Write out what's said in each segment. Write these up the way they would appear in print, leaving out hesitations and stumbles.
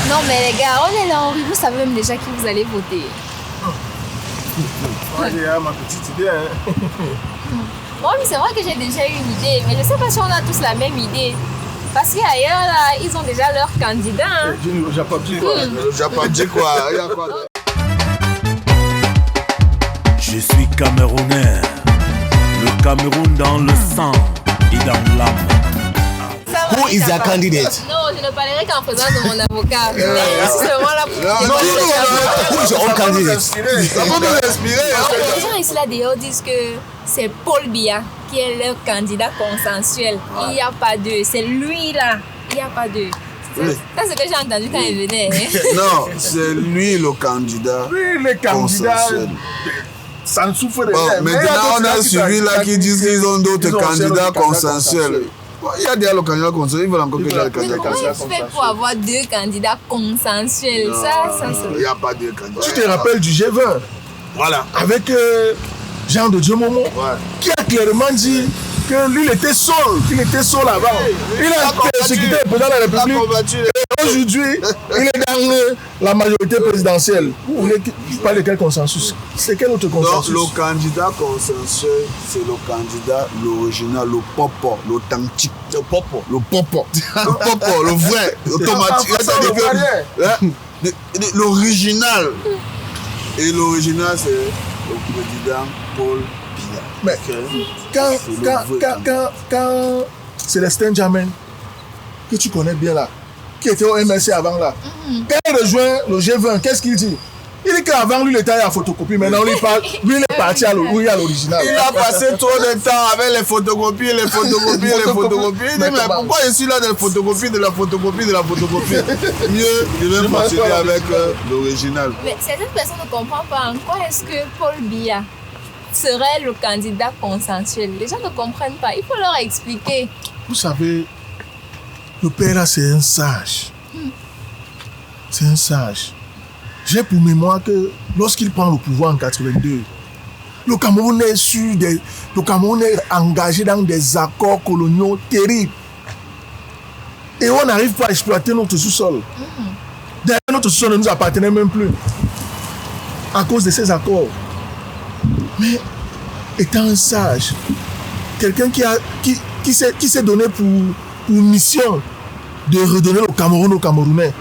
Non, mais les gars, on est là en rue. Vous savez même déjà qui vous allez voter. Moi, j'ai ma petite idée. Hein. Moi, oui, c'est vrai que j'ai déjà une idée, mais je ne sais pas si on a tous la même idée. Parce qu'ailleurs, là, ils ont déjà leur candidat. Hein. J'ai pas dit quoi. J'ai pas dit quoi. Il y a quoi. Je suis Camerounais. Le Cameroun dans le sang et dans l'âme. Who is your candidate? Non, je ne parlerai qu'en présence de mon avocat. Mais c'est seulement là pour... Who is your own candidate? Ça peut nous inspirer. Les gens ici là d'ailleurs disent que c'est Paul Biya qui est leur candidat consensuel. Il n'y a pas deux. C'est lui là. Il n'y a pas deux. C'est ce que j'ai entendu quand il venait. Hein. Non, c'est lui le candidat. Oui, les candidats. consensuel. Ça ne souffre de Bon, rien. maintenant, on a suivi là qui disent qu'ils ont d'autres candidats consensuels. Bon, il y a déjà le candidat consensuel, ils veulent encore que j'ai le Mais candidat comment consensuel. il fait pour avoir deux candidats consensuels? Ça, Il n'y a pas de candidat. Tu te rappelles du G20 Voilà. avec Jean de Dieu Momo qui a clairement dit que lui il était seul, qu'il était seul avant. Il a persécuté le président de la République. Et aujourd'hui, il est dans la majorité présidentielle. Vous voulez parler de quel consensus? C'est quel autre Donc, consensus? le candidat consensuel, c'est le candidat, l'original, le popo, l'authentique. Le popo. Le popo. Le popo, le vrai, automatique. L'original. Et l'original, c'est le président Paul Biya. Mais quand Célestin Jamin, que tu connais bien là, qui était au MSC avant là, quand il rejoint le G20, qu'est-ce qu'il dit? Il dit qu'avant lui, il était à la photocopie, maintenant lui, il est parti à l'original. Il a passé trop de temps avec les photocopies. Il dit, mais pourquoi je suis là de la photocopie, de la photocopie? Mieux, je vais continuer avec l'original. Mais certaines personnes ne comprennent pas en quoi est-ce que Paul Biya serait le candidat consensuel. Les gens ne comprennent pas. Il faut leur expliquer. Vous savez, le père là, c'est un sage. C'est un sage. J'ai pour mémoire que lorsqu'il prend le pouvoir en 82, le Cameroun est engagé dans des accords coloniaux terribles. Et on n'arrive pas à exploiter notre sous-sol. D'ailleurs, notre sous-sol ne nous appartenait même plus. À cause de ces accords. Mais étant un sage, quelqu'un qui s'est donné pour mission de redonner le Cameroun aux Camerounais,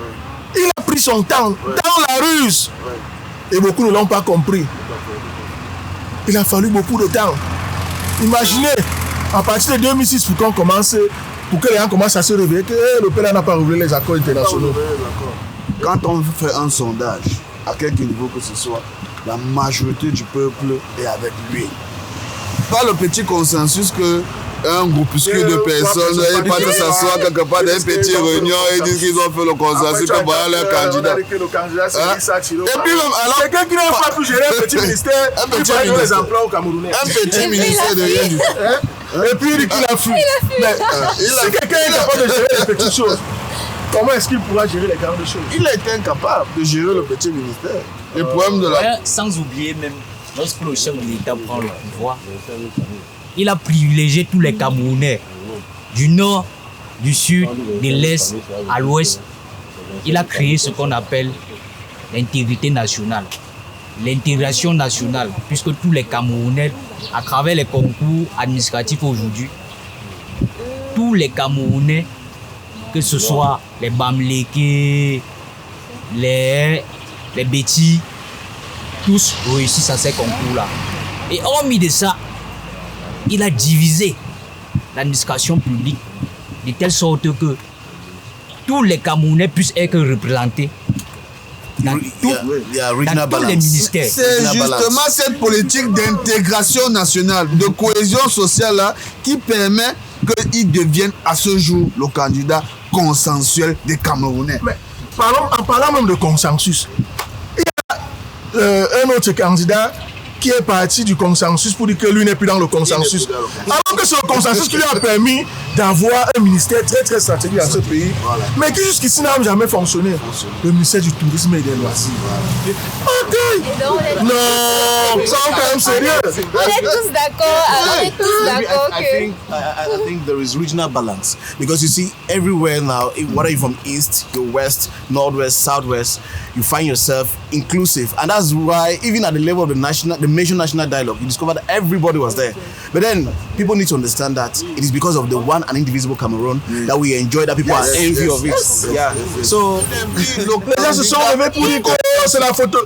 il a pris son temps dans la ruse. Et beaucoup ne l'ont pas compris. Il a fallu beaucoup de temps. Imaginez, à partir de 2006, pour que les gens commencent à se réveiller, que le père n'a pas révélé les accords internationaux. Quand on fait un sondage, à quelque niveau que ce soit, la majorité du peuple est avec lui. Pas le petit consensus que un groupuscule de personnes n'aient pas de s'asseoir quelque part dans une petite réunion et disent qu'ils ont fait le consensus que voilà leur candidat. Et puis même, alors, quelqu'un qui n'a pas pu gérer un petit ministère, un petit qui ministère. les emplois aux Camerounais. Un petit ministère de rien du tout. Et puis il dit qu'il a fui. Mais si quelqu'un est capable de gérer les petites choses, comment est-ce qu'il pourra gérer les grandes choses? Il est incapable de gérer le petit ministère. Le problème de la... Sans oublier même, lorsque le chef de l'État prend le pouvoir, il a privilégié tous les Camerounais, du nord, du sud, de l'est à l'ouest. Il a créé ce qu'on appelle l'intégrité nationale, l'intégration nationale, puisque tous les Camerounais, à travers les concours administratifs aujourd'hui, tous les Camerounais, que ce soit les Bamlékés, les Bétis, tous réussissent à ces concours-là. Et hormis de ça, il a divisé l'administration publique de telle sorte que tous les Camerounais puissent être représentés dans tous les ministères. C'est justement cette politique d'intégration nationale, de cohésion sociale là, qui permet qu'il devienne à ce jour le candidat consensuel des Camerounais. Mais en parlant même de consensus, il y a un autre candidat qui est parti du consensus pour dire que lui n'est plus dans le consensus. Alors que c'est le consensus qui lui a permis d'avoir un ministère très très stratégique dans ce pays, mais qui jusqu'ici n'a jamais fonctionné. Le ministère du tourisme et des loisirs. Ok. Et donc, Non, ça quand même sérieux. on est tous d'accord. On est tous d'accord que. I think there is regional balance because you see everywhere now, whether you're from east, you're west, northwest, southwest, you find yourself inclusive, and that's why even at the level of the major national dialogue, you discover that everybody was there. But then people need to understand that it is because of the one and indivisible Cameroon that we enjoy, that people are envy of it. Yeah. So Les gens se sont levés pour dire que c'est la photo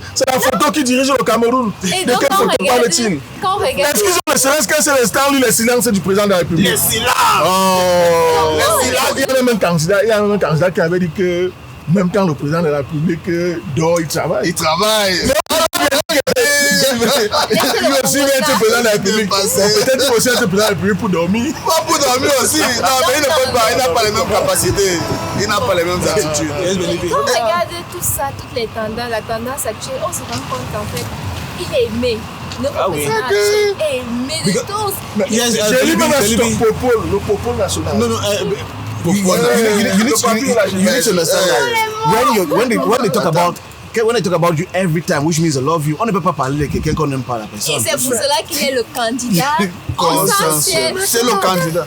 qui dirige le Cameroun. Et De donc, quelle photo parle-t-il? quand on regarde. Est-ce qu'ils ont le silence qu'un seul instant, lui, le silence du président de la République? Oh! Il y a même un candidat qui avait dit que même quand le président de la République dort, il travaille. Il travaille. Lui aussi vient être président de la République. Peut-être qu'il aussi être président de la République pour dormir. Pas pour dormir aussi. Non, mais il ne peut pas. Il n'a pas les mêmes capacités. Il n'a pas les mêmes attitudes. Quand on regarde tout ça, toutes les tendances, la tendance actuelle, on se rend compte qu'en fait, il est aimé. Notre président est aimé de tous. J'ai lu même le propos national. no. You need to understand that when they talk about you every time, which means I love you, on ne peut pas parler de quelqu'un qu'on n'aime pas la personne. Et c'est pour cela qu'il est le candidat consensuel. C'est le candidat.